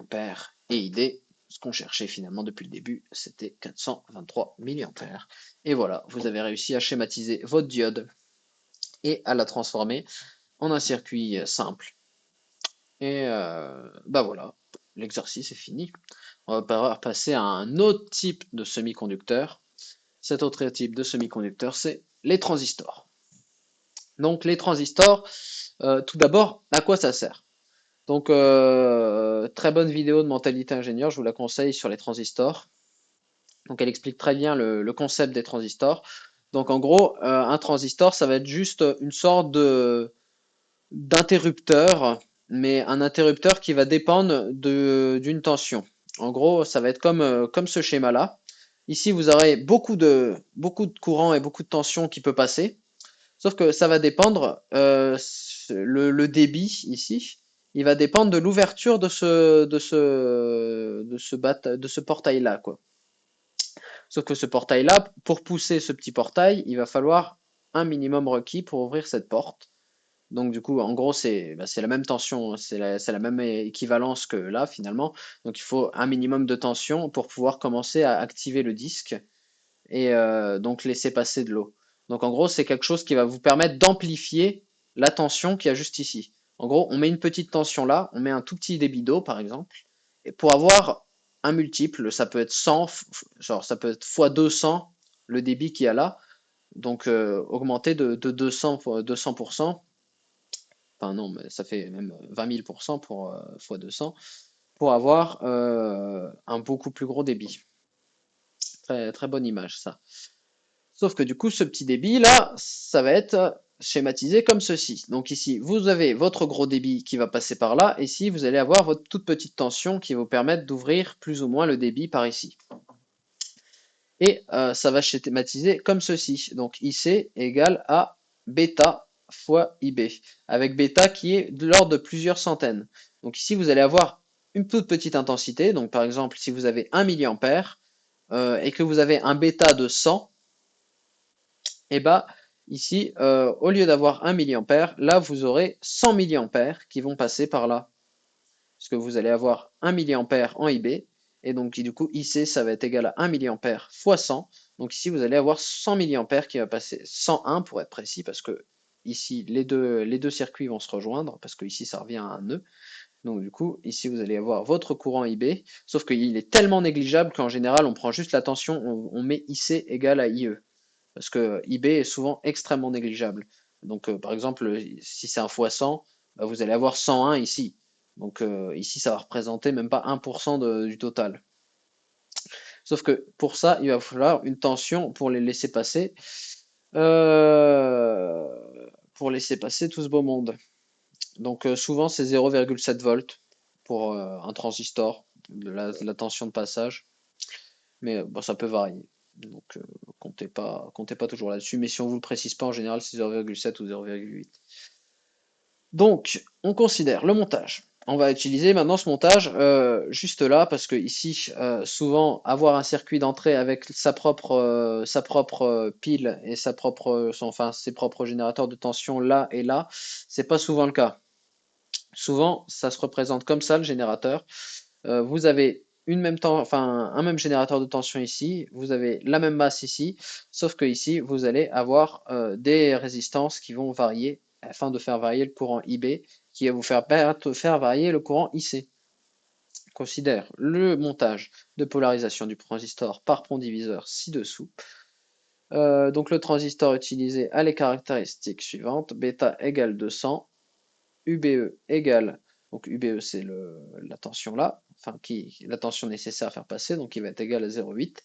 et ID, ce qu'on cherchait finalement depuis le début, c'était 423 mA. Et voilà, vous avez réussi à schématiser votre diode et à la transformer en un circuit simple. Et bah voilà, l'exercice est fini. On va passer à un autre type de semi-conducteur. Cet autre type de semi-conducteur, c'est les transistors. Donc les transistors, tout d'abord, à quoi ça sert? Donc très bonne vidéo de mentalité ingénieur, je vous la conseille sur les transistors. Donc elle explique très bien le concept des transistors. Donc en gros, un transistor, ça va être juste une sorte d'interrupteur, mais un interrupteur qui va dépendre d'une tension. En gros, ça va être comme ce schéma-là. Ici, vous aurez beaucoup de courant et beaucoup de tension qui peut passer. Sauf que ça va dépendre, le débit ici, il va dépendre de l'ouverture de ce portail-là, quoi. Sauf que ce portail-là, pour pousser ce petit portail, il va falloir un minimum requis pour ouvrir cette porte. Donc du coup, en gros, c'est la même tension, hein, c'est la même équivalence que là finalement. Donc il faut un minimum de tension pour pouvoir commencer à activer le disque et donc laisser passer de l'eau. Donc en gros, c'est quelque chose qui va vous permettre d'amplifier la tension qu'il y a juste ici. En gros, on met une petite tension là, on met un tout petit débit d'eau par exemple, et pour avoir un multiple, ça peut être 100, genre ça peut être fois 200 le débit qu'il y a là, donc augmenter de 200 fois 200%, enfin non, mais ça fait même 20 000 pour fois 200, pour avoir un beaucoup plus gros débit. Très, très bonne image ça. Sauf que du coup, ce petit débit là, ça va être schématisé comme ceci. Donc ici, vous avez votre gros débit qui va passer par là. Et ici, vous allez avoir votre toute petite tension qui va vous permettre d'ouvrir plus ou moins le débit par ici. Et ça va schématiser comme ceci. Donc IC égale à bêta fois IB, avec bêta qui est de l'ordre de plusieurs centaines. Donc ici, vous allez avoir une toute petite intensité. Donc par exemple, si vous avez 1 milliampère et que vous avez un bêta de 100, et bah ici, au lieu d'avoir 1 milliampère, là vous aurez 100 milliampères qui vont passer par là. Parce que vous allez avoir 1 milliampère en IB, et donc du coup IC ça va être égal à 1 milliampère fois 100. Donc ici vous allez avoir 100 milliampères qui va passer, 101 pour être précis, parce que ici les deux circuits vont se rejoindre, parce que ici ça revient à un nœud. Donc du coup, ici vous allez avoir votre courant IB, sauf qu'il est tellement négligeable qu'en général on prend juste la tension, on met IC égale à IE parce que IB est souvent extrêmement négligeable. Donc, par exemple, si c'est un fois 100, bah, vous allez avoir 101 ici. Donc, ici, ça va représenter même pas 1% du total. Sauf que pour ça, il va falloir une tension pour les laisser passer, euh, pour laisser passer tout ce beau monde. Donc, souvent, c'est 0,7 volts pour un transistor, de la tension de passage. Mais bon, ça peut varier. Donc comptez pas toujours là-dessus. Mais si on vous le précise pas, en général, c'est 0,7 ou 0,8. Donc, on considère le montage. On va utiliser maintenant ce montage juste là parce que ici, souvent, avoir un circuit d'entrée avec sa propre pile et enfin, ses propres générateurs de tension là et là, c'est pas souvent le cas. Souvent, ça se représente comme ça le générateur. Vous avez enfin, un même générateur de tension ici, vous avez la même masse ici, sauf que ici, vous allez avoir des résistances qui vont varier afin de faire varier le courant IB, qui va vous faire varier le courant IC. Considère le montage de polarisation du transistor par pont diviseur ci-dessous. Donc le transistor utilisé a les caractéristiques suivantes, bêta égale 200, UBE égale, donc UBE c'est la tension là, enfin la tension nécessaire à faire passer, donc il va être égal à 0,8.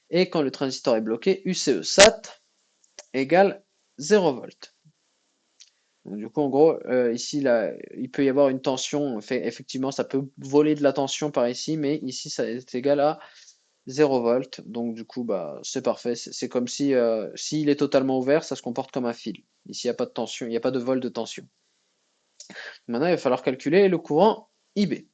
Et quand le transistor est bloqué, UCE SAT égale 0 volts. Donc, du coup, en gros, ici, là, il peut y avoir une tension, effectivement, ça peut voler de la tension par ici, mais ici, ça est égal à 0 volts. Donc, du coup, bah, c'est parfait. C'est comme si, s'il est totalement ouvert, ça se comporte comme un fil. Ici, il n'y a pas de tension, il n'y a pas de vol de tension. Maintenant, il va falloir calculer le courant IB.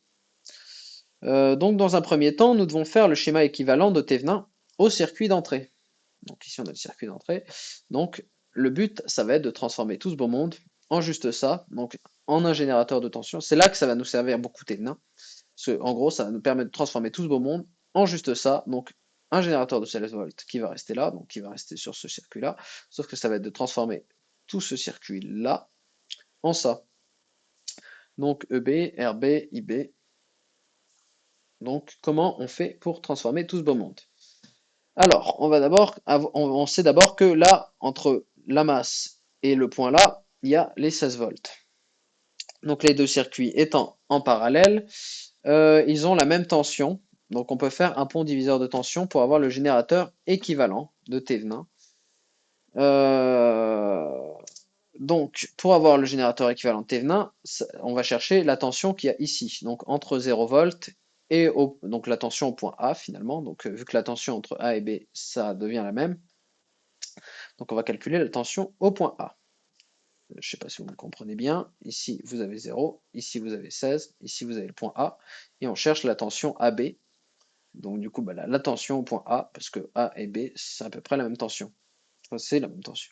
Donc, dans un premier temps, nous devons faire le schéma équivalent de Thévenin au circuit d'entrée. Donc, ici, on a le circuit d'entrée. Donc, le but, ça va être de transformer tout ce beau monde en juste ça, donc en un générateur de tension. C'est là que ça va nous servir beaucoup Thévenin. Parce que, en gros, ça va nous permettre de transformer tout ce beau monde en juste ça. Donc, un générateur de 16 volts qui va rester là, donc qui va rester sur ce circuit-là. Sauf que ça va être de transformer tout ce circuit-là en ça. Donc, EB, RB, IB. Donc, comment on fait pour transformer tout ce beau monde? Alors, on sait d'abord que là, entre la masse et le point là, il y a les 16 volts. Donc, les deux circuits étant en parallèle, ils ont la même tension. Donc, on peut faire un pont diviseur de tension pour avoir le générateur équivalent de Thévenin. Donc, pour avoir le générateur équivalent de Thévenin, on va chercher la tension qu'il y a ici, donc entre 0 volts et donc la tension au point A finalement. Donc, vu que la tension entre A et B, ça devient la même, donc on va calculer la tension au point A. Je ne sais pas si vous me comprenez bien. Ici, vous avez 0, ici vous avez 16, ici vous avez le point A, et on cherche la tension AB. Donc du coup, bah, la tension au point A, parce que A et B, c'est à peu près la même tension. Enfin, c'est la même tension.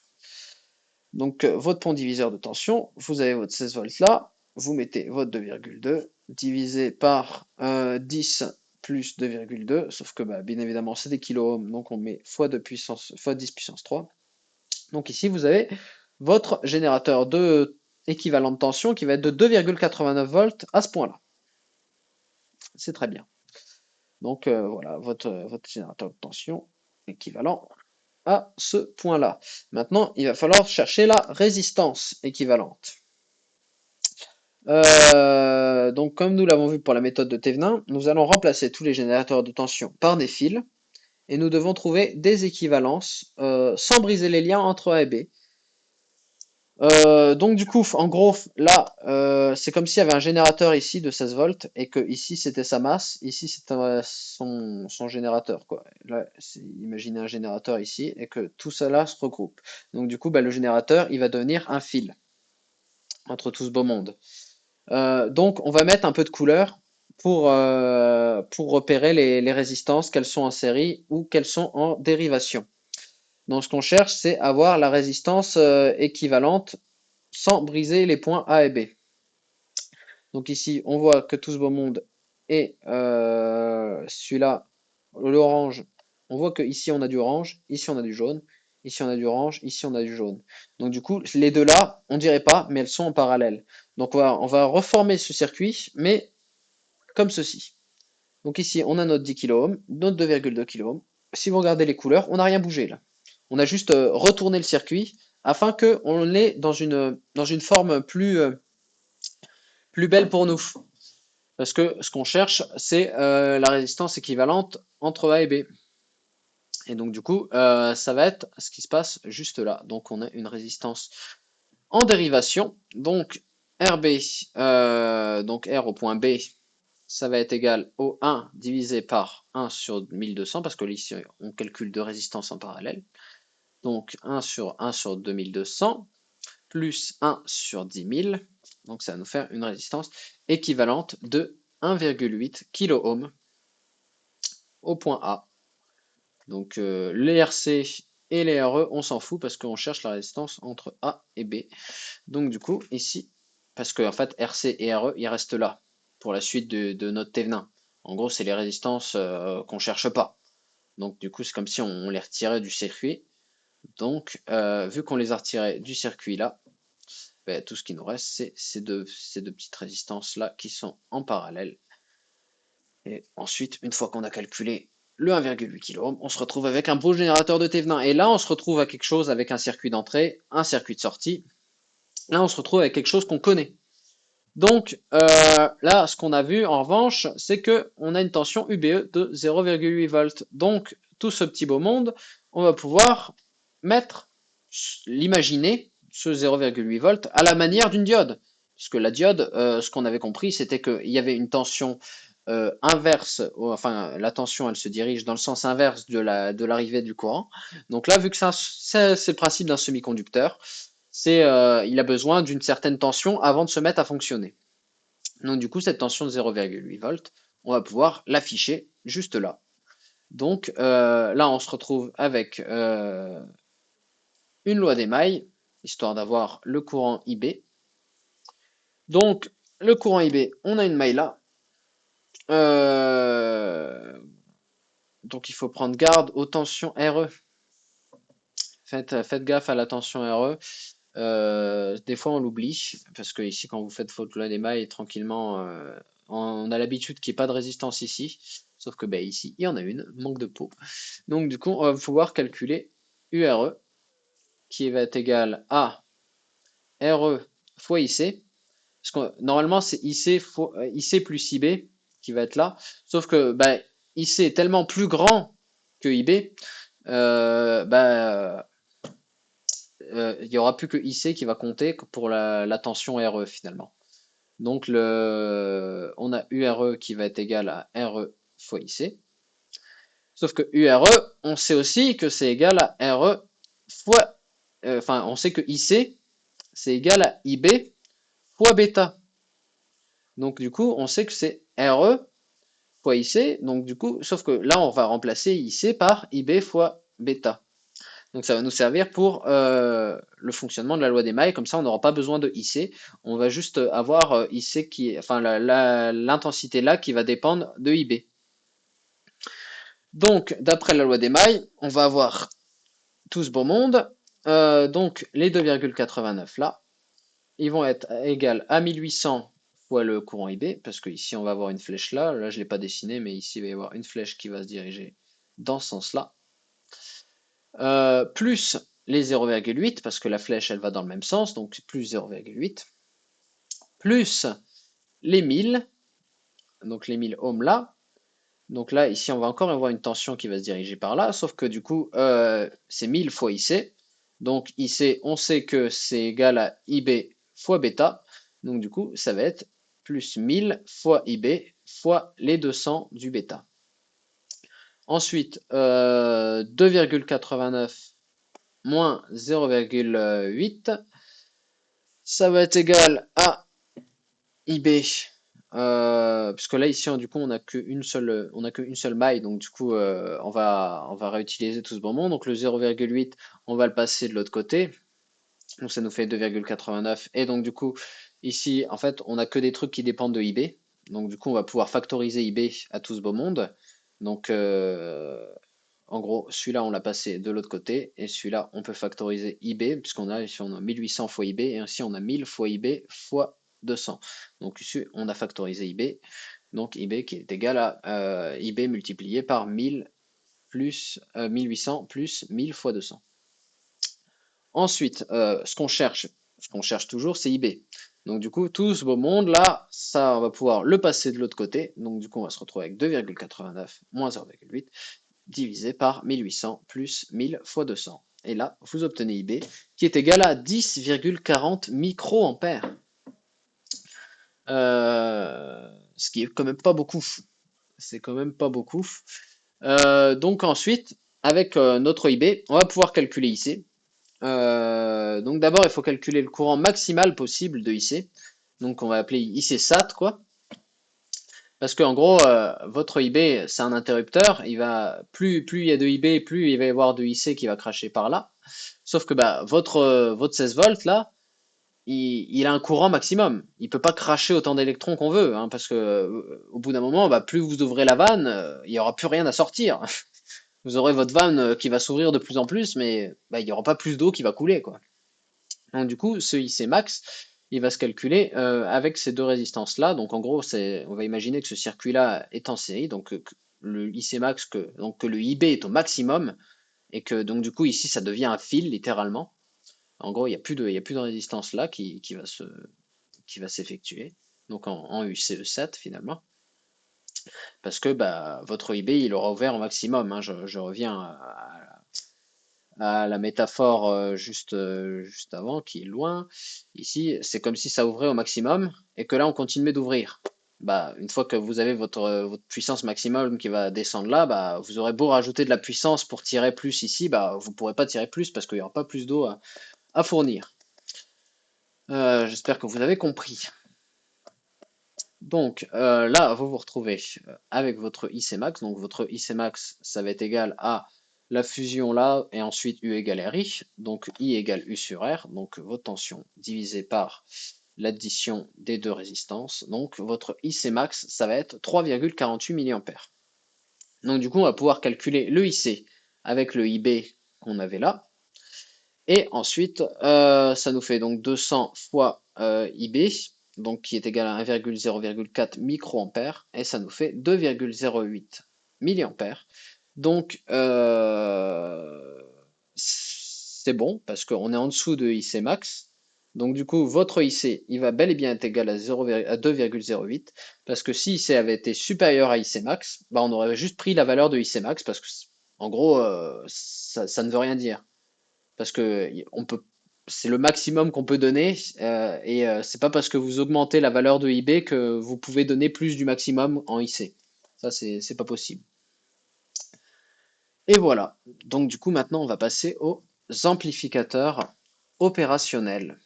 Donc, votre pont diviseur de tension, vous avez votre 16 volts là, vous mettez votre 2,2 divisé par 10 plus 2,2, sauf que bah, bien évidemment c'est des kilo-ohms, donc on met fois 10 puissance 3. Donc ici vous avez votre générateur de équivalent de tension qui va être de 2,89 volts à ce point-là. C'est très bien. Donc voilà, votre générateur de tension équivalent à ce point-là. Maintenant, il va falloir chercher la résistance équivalente. Donc, comme nous l'avons vu pour la méthode de Thévenin, nous allons remplacer tous les générateurs de tension par des fils et nous devons trouver des équivalences sans briser les liens entre A et B. Donc du coup, en gros, là, c'est comme s'il y avait un générateur ici de 16 volts et que ici c'était sa masse, ici c'était son générateur, quoi. Là, imaginez un générateur ici et que tout cela se regroupe. Donc du coup, bah, le générateur, il va devenir un fil entre tout ce beau monde. Donc on va mettre un peu de couleur pour repérer les résistances, qu'elles sont en série ou qu'elles sont en dérivation. Donc ce qu'on cherche, c'est avoir la résistance équivalente sans briser les points A et B. Donc ici, on voit que tout ce beau monde est celui-là, l'orange. On voit que ici on a du orange, ici on a du jaune, ici on a du orange, ici on a du jaune. Donc du coup, les deux là, on dirait pas, mais elles sont en parallèle. Donc on va reformer ce circuit, mais comme ceci. Donc ici, on a notre 10 kΩ, notre 2,2 kΩ. Si vous regardez les couleurs, on n'a rien bougé là. On a juste retourné le circuit afin qu'on ait dans une forme plus belle pour nous. Parce que ce qu'on cherche, c'est la résistance équivalente entre A et B. Et donc du coup, ça va être ce qui se passe juste là. Donc on a une résistance en dérivation. Donc RB, donc R au point B, ça va être égal au 1 divisé par 1 sur 1200, parce que ici on calcule deux résistances en parallèle. Donc 1 sur 2200, plus 1 sur 10 000. Donc ça va nous faire une résistance équivalente de 1,8 kΩ au point A. Donc les RC et les RE, on s'en fout parce qu'on cherche la résistance entre A et B. Donc du coup, ici, parce que en fait RC et RE, ils restent là pour la suite de notre Thévenin. En gros, c'est les résistances qu'on cherche pas. Donc du coup, c'est comme si on les retirait du circuit. Donc, vu qu'on les a retirés du circuit là, ben, tout ce qui nous reste, c'est ces deux petites résistances là qui sont en parallèle. Et ensuite, une fois qu'on a calculé le 1,8 kΩ, on se retrouve avec un beau générateur de Thévenin. Et là, on se retrouve à quelque chose avec un circuit d'entrée, un circuit de sortie. Là, on se retrouve avec quelque chose qu'on connaît. Donc là, ce qu'on a vu en revanche, c'est que on a une tension UBE de 0,8 volts. Donc tout ce petit beau monde, on va pouvoir mettre, l'imaginer, ce 0,8 volts à la manière d'une diode. Parce que la diode, ce qu'on avait compris, c'était qu'il y avait une tension inverse, enfin la tension elle se dirige dans le sens inverse de l'arrivée du courant. Donc là, vu que c'est le principe d'un semi-conducteur, il a besoin d'une certaine tension avant de se mettre à fonctionner. Donc du coup, cette tension de 0,8 volts, on va pouvoir l'afficher juste là. Donc là, on se retrouve avec une loi d'émail, histoire d'avoir le courant IB. Donc le courant IB, on a une maille là. Donc il faut prendre garde aux tensions RE. Faites gaffe à la tension RE. Des fois on l'oublie, parce que ici quand vous faites faute loi d'émail tranquillement, on a l'habitude qu'il n'y ait pas de résistance ici, sauf que ben, ici il y en a une, manque de peau. Donc du coup on va pouvoir calculer URE qui va être égal à RE fois IC, parce que normalement c'est IC plus IB qui va être là, sauf que ben, IC est tellement plus grand que IB, ben, il n'y aura plus que IC qui va compter pour la tension RE finalement. Donc on a URE qui va être égal à RE fois IC. Sauf que URE, on sait aussi que c'est égal à RE fois... Enfin, on sait que IC, c'est égal à IB fois bêta. Donc du coup, on sait que c'est RE fois IC. Donc du coup, sauf que là, on va remplacer IC par IB fois bêta. Donc ça va nous servir pour le fonctionnement de la loi d'émail, comme ça on n'aura pas besoin de IC, on va juste avoir IC qui, enfin l'intensité là qui va dépendre de IB. Donc d'après la loi d'émail, on va avoir tout ce beau monde, donc les 2,89 là, ils vont être égales à 1800 fois le courant IB, parce que ici on va avoir une flèche là je ne l'ai pas dessiné, mais ici il va y avoir une flèche qui va se diriger dans ce sens-là, plus les 0,8, parce que la flèche elle va dans le même sens, donc plus 0,8, plus les 1000, donc les 1000 ohms là. Donc là, ici, on va encore avoir une tension qui va se diriger par là, sauf que du coup, c'est 1000 fois IC. Donc IC, on sait que c'est égal à IB fois bêta. Donc du coup, ça va être plus 1000 fois IB fois les 200 du bêta. Ensuite, 2,89 moins 0,8, ça va être égal à IB, puisque là ici du coup on a qu'une seule maille, donc du coup on va réutiliser tout ce bonbon. Donc le 0,8 on va le passer de l'autre côté, donc ça nous fait 2,89, et donc du coup ici en fait on a que des trucs qui dépendent de IB, donc du coup on va pouvoir factoriser IB à tout ce beau monde. Donc en gros celui-là on l'a passé de l'autre côté, et celui-là on peut factoriser IB, puisqu'on a ici on a 1800 fois IB, et ainsi on a 1000 fois IB fois 200. Donc ici on a factorisé IB, donc IB qui est égal à IB multiplié par 1000 plus 1800 plus 1000 fois 200. Ensuite, ce qu'on cherche toujours, c'est IB. Donc du coup, tout ce beau monde là, ça, on va pouvoir le passer de l'autre côté. Donc du coup, on va se retrouver avec 2,89 moins 0,8 divisé par 1800 plus 1000 fois 200. Et là, vous obtenez IB qui est égal à 10,40 microampères. Ce qui est quand même pas beaucoup. C'est quand même pas beaucoup. Donc ensuite, avec notre IB, on va pouvoir calculer IC. Donc d'abord, il faut calculer le courant maximal possible de IC. Donc on va appeler IC SAT, quoi. Parce qu'en gros, votre IB, c'est un interrupteur. Plus il y a de IB, plus il va y avoir de IC qui va cracher par là. Sauf que bah, votre 16 volts, là, il a un courant maximum. Il peut pas cracher autant d'électrons qu'on veut, hein, parce que au bout d'un moment, bah, plus vous ouvrez la vanne, il y aura plus rien à sortir. Vous aurez votre vanne qui va s'ouvrir de plus en plus, mais bah, il y aura pas plus d'eau qui va couler, quoi. Donc du coup, ce IC max, il va se calculer avec ces deux résistances-là. Donc en gros, on va imaginer que ce circuit-là est en série, donc que le IC max, donc que le IB est au maximum, et que donc du coup ici ça devient un fil littéralement. En gros, il y a plus de résistance là qui va s'effectuer. Donc en UCE7 finalement. Parce que bah, votre IB il aura ouvert au maximum, hein. Je reviens à la métaphore juste avant, qui est loin. Ici, c'est comme si ça ouvrait au maximum et que là, on continuait d'ouvrir. Bah, une fois que vous avez votre puissance maximum qui va descendre là, bah, vous aurez beau rajouter de la puissance pour tirer plus ici, bah, vous ne pourrez pas tirer plus parce qu'il n'y aura pas plus d'eau à fournir. J'espère que vous avez compris. Donc là, vous vous retrouvez avec votre IC max. Donc votre IC max, ça va être égal à la fusion là, et ensuite U égale RI. Donc I égale U sur R. Donc votre tension divisée par l'addition des deux résistances. Donc votre IC max, ça va être 3,48 mA. Donc du coup, on va pouvoir calculer le IC avec le IB qu'on avait là. Et ensuite, ça nous fait donc 200 fois IB, donc qui est égal à 1,0,4 microampères, et ça nous fait 2,08 milliampères. Donc, c'est bon, parce qu'on est en dessous de IC max. Donc du coup, votre IC, il va bel et bien être égal à 2,08, parce que si IC avait été supérieur à IC max, bah, on aurait juste pris la valeur de IC max, parce que en gros, ça ne veut rien dire parce que on peut, c'est le maximum qu'on peut donner et c'est pas parce que vous augmentez la valeur de IB que vous pouvez donner plus du maximum en IC. Ça, c'est pas possible. Et voilà. Donc du coup, maintenant, on va passer aux amplificateurs opérationnels.